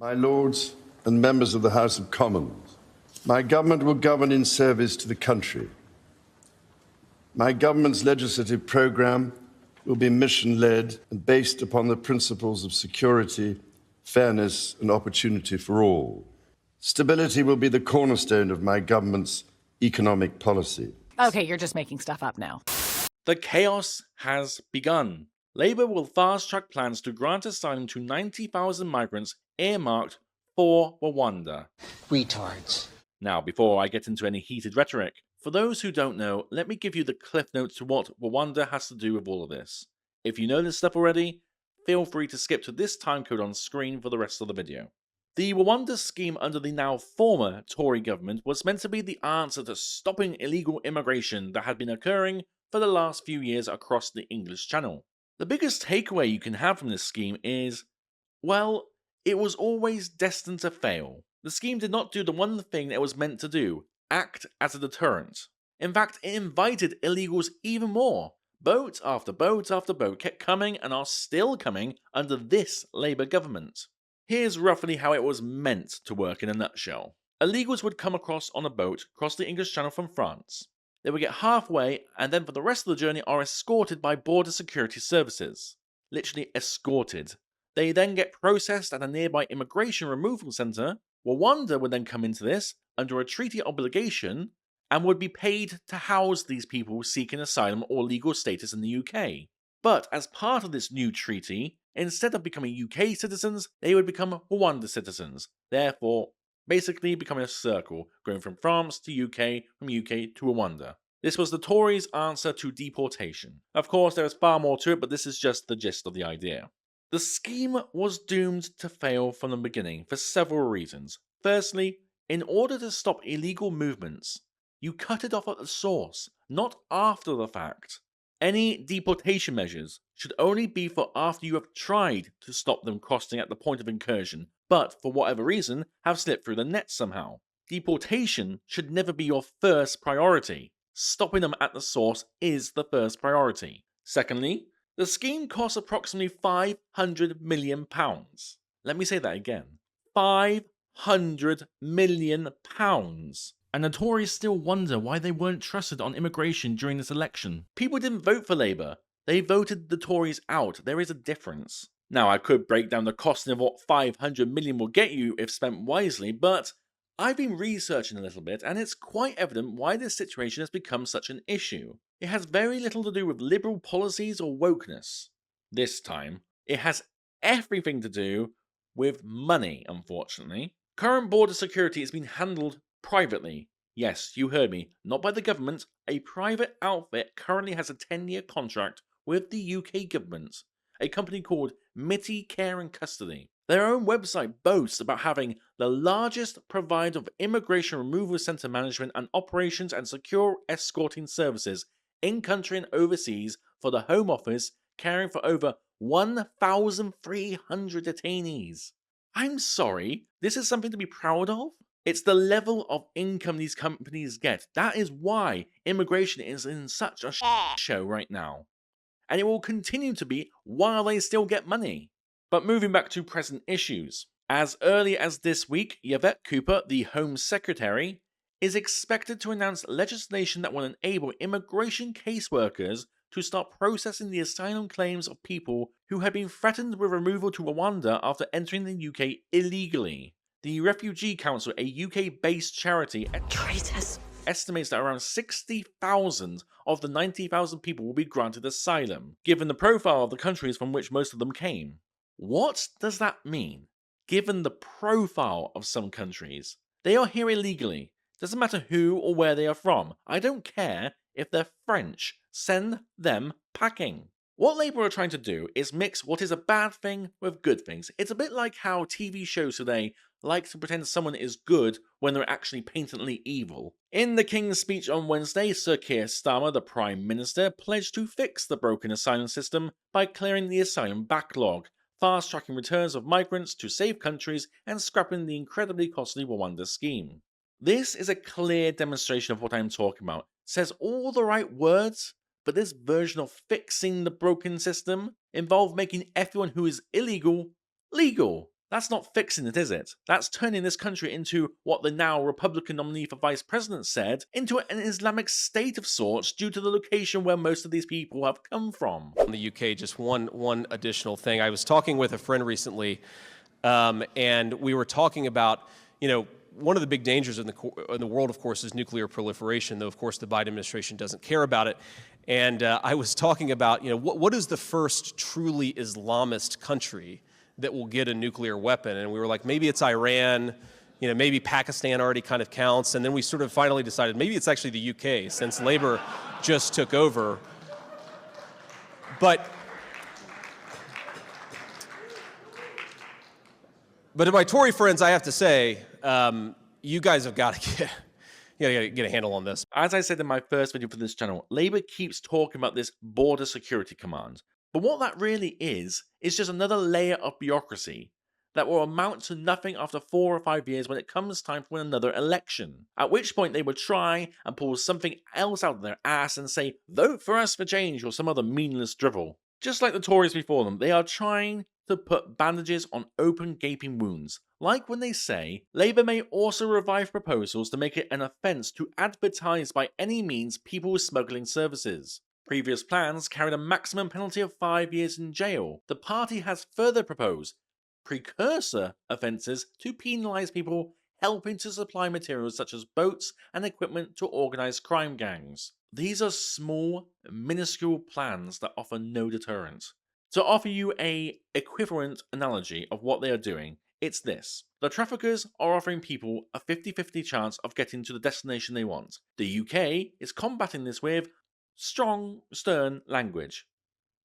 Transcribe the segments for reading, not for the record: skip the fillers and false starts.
My Lords and members of the House of Commons, my government will govern in service to the country. My government's legislative programme will be mission-led and based upon the principles of security, fairness and opportunity for all. Stability will be the cornerstone of my government's economic policy. Okay, you're just making stuff up now. The chaos has begun. Labour will fast-track plans to grant asylum to 90,000 migrants earmarked for Rwanda. Retards. Now, before I get into any heated rhetoric, for those who don't know, let me give you the cliff notes to what Rwanda has to do with all of this. If you know this stuff already, feel free to skip to this timecode on screen for the rest of the video. The Rwanda scheme under the now former Tory government was meant to be the answer to stopping illegal immigration that had been occurring for the last few years across the English Channel. The biggest takeaway you can have from this scheme is, well, it was always destined to fail. The scheme did not do the one thing it was meant to do, act as a deterrent. In fact, it invited illegals even more. Boat after boat after boat kept coming and are still coming under this Labour government. Here's roughly how it was meant to work in a nutshell. Illegals would come across on a boat across the English Channel from France. They would get halfway and then for the rest of the journey are escorted by border security services. Literally escorted. They then get processed at a nearby immigration removal centre. Rwanda would then come into this under a treaty obligation and would be paid to house these people seeking asylum or legal status in the UK. But as part of this new treaty, instead of becoming UK citizens, they would become Rwanda citizens, therefore basically becoming a circle, going from France to UK, from UK to Rwanda. This was the Tories' answer to deportation. Of course, there is far more to it, but this is just the gist of the idea. The scheme was doomed to fail from the beginning for several reasons. Firstly, in order to stop illegal movements, you cut it off at the source, not after the fact. Any deportation measures should only be for after you have tried to stop them crossing at the point of incursion, but for whatever reason have slipped through the net somehow. Deportation should never be your first priority. Stopping them at the source is the first priority. Secondly, the scheme costs approximately £500 million. Let me say that again. £500 million. And the Tories still wonder why they weren't trusted on immigration during this election. People didn't vote for Labour. They voted the Tories out. There is a difference. Now, I could break down the costing of what £500 million will get you if spent wisely, but I've been researching a little bit and it's quite evident why this situation has become such an issue. It has very little to do with liberal policies or wokeness. This time, it has everything to do with money, unfortunately. Current border security is being handled privately. Yes, you heard me, not by the government. A private outfit currently has a 10-year contract with the UK government, a company called Mitty Care and Custody. Their own website boasts about having the largest provider of immigration removal centre management and operations and secure escorting services in country and overseas for the Home Office, caring for over 1,300 detainees. I'm sorry, this is something to be proud of? It's the level of income these companies get. That is why immigration is in such a show right now. And it will continue to be while they still get money. But moving back to present issues. As early as this week, Yvette Cooper, the Home Secretary, is expected to announce legislation that will enable immigration caseworkers to start processing the asylum claims of people who had been threatened with removal to Rwanda after entering the UK illegally. The Refugee Council, a UK-based charity, estimates that around 60,000 of the 90,000 people will be granted asylum, given the profile of the countries from which most of them came. What does that mean? Given the profile of some countries, they are here illegally. Doesn't matter who or where they are from. I don't care if they're French. Send them packing. What Labour are trying to do is mix what is a bad thing with good things. It's a bit like how TV shows today like to pretend someone is good when they're actually patently evil. In the King's speech on Wednesday, Sir Keir Starmer, the Prime Minister, pledged to fix the broken asylum system by clearing the asylum backlog, fast-tracking returns of migrants to safe countries and scrapping the incredibly costly Rwanda scheme. This is a clear demonstration of what I'm talking about. It says all the right words, but this version of fixing the broken system involved making everyone who is illegal, legal. That's not fixing it, is it? That's turning this country into what the now Republican nominee for vice president said, into an Islamic state of sorts due to the location where most of these people have come from. In the UK, just one additional thing. I was talking with a friend recently, and we were talking about, one of the big dangers in the world, of course, is nuclear proliferation, though, of course, the Biden administration doesn't care about it. And I was talking about, what is the first truly Islamist country that will get a nuclear weapon? And we were like, maybe it's Iran, maybe Pakistan already kind of counts. And then we sort of finally decided maybe it's actually the UK, since Labour just took over. But to my Tory friends, I have to say, you guys have got to get a handle on this. As I said in my first video for this channel, Labour keeps talking about this border security command. But what that really is just another layer of bureaucracy that will amount to nothing after 4 or 5 years when it comes time for another election. At which point they would try and pull something else out of their ass and say, vote for us for change, or some other meaningless drivel. Just like the Tories before them, they are trying to put bandages on open gaping wounds. Like when they say, Labour may also revive proposals to make it an offence to advertise by any means people smuggling services. Previous plans carried a maximum penalty of 5 years in jail. The party has further proposed precursor offences to penalise people helping to supply materials such as boats and equipment to organised crime gangs. These are small, minuscule plans that offer no deterrent. To offer you a equivalent analogy of what they are doing, it's this. The traffickers are offering people a 50-50 chance of getting to the destination they want. The UK is combating this with strong, stern language.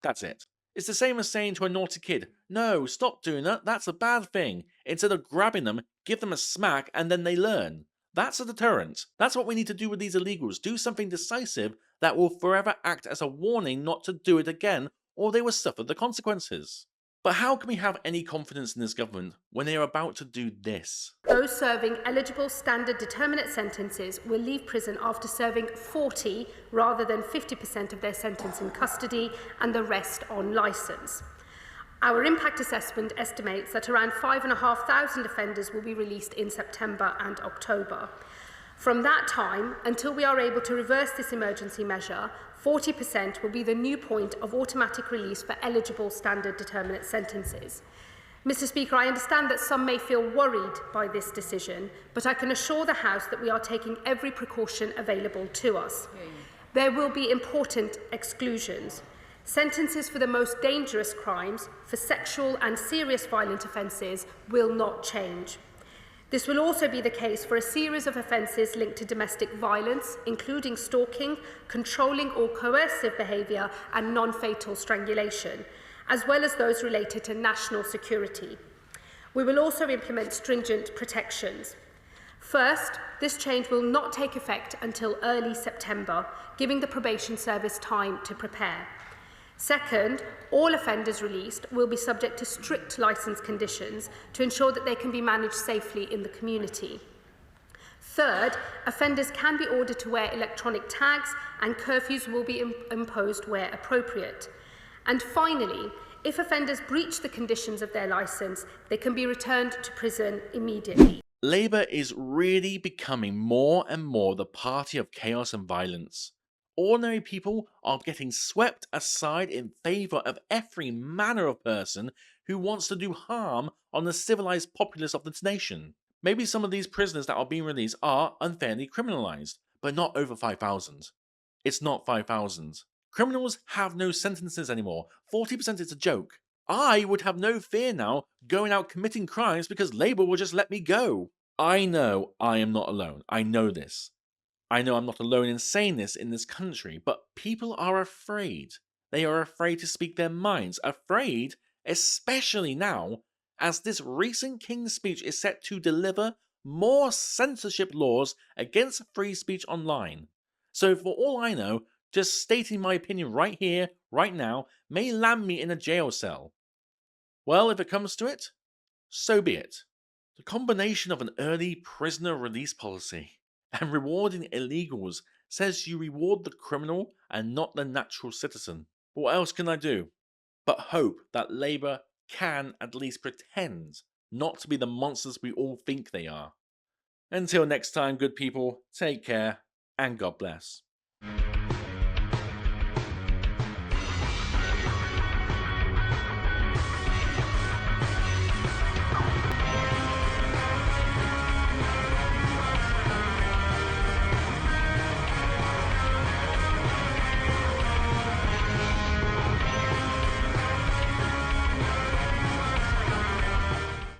That's it. It's the same as saying to a naughty kid, no, stop doing that, that's a bad thing. Instead of grabbing them, give them a smack and then they learn. That's a deterrent. That's what we need to do with these illegals. Do something decisive that will forever act as a warning not to do it again, or they will suffer the consequences. But how can we have any confidence in this government when they are about to do this? Those serving eligible standard determinate sentences will leave prison after serving 40 rather than 50% of their sentence in custody and the rest on licence. Our impact assessment estimates that around 5,500 offenders will be released in September and October. From that time, until we are able to reverse this emergency measure, 40% will be the new point of automatic release for eligible standard determinate sentences. Mr. Speaker, I understand that some may feel worried by this decision, but I can assure the House that we are taking every precaution available to us. There will be important exclusions. Sentences for the most dangerous crimes, for sexual and serious violent offences, will not change. This will also be the case for a series of offences linked to domestic violence, including stalking, controlling or coercive behaviour and non-fatal strangulation, as well as those related to national security. We will also implement stringent protections. First, this change will not take effect until early September, giving the probation service time to prepare. Second, all offenders released will be subject to strict licence conditions to ensure that they can be managed safely in the community. Third, offenders can be ordered to wear electronic tags and curfews will be imposed where appropriate. And finally, if offenders breach the conditions of their licence, they can be returned to prison immediately. Labour is really becoming more and more the party of chaos and violence. Ordinary people are getting swept aside in favour of every manner of person who wants to do harm on the civilised populace of this nation. Maybe some of these prisoners that are being released are unfairly criminalised, but not over 5,000. It's not 5,000. Criminals have no sentences anymore. 40% is a joke. I would have no fear now going out committing crimes because Labour will just let me go. I know I am not alone. I know this. I know I'm not alone in saying this in this country, but people are afraid. They are afraid to speak their minds. Afraid, especially now, as this recent King's speech is set to deliver more censorship laws against free speech online. So for all I know, just stating my opinion right here, right now, may land me in a jail cell. Well, if it comes to it, so be it. The combination of an early prisoner release policy and rewarding illegals says you reward the criminal and not the natural citizen. What else can I do but hope that Labour can at least pretend not to be the monsters we all think they are. Until next time, good people, take care, and God bless.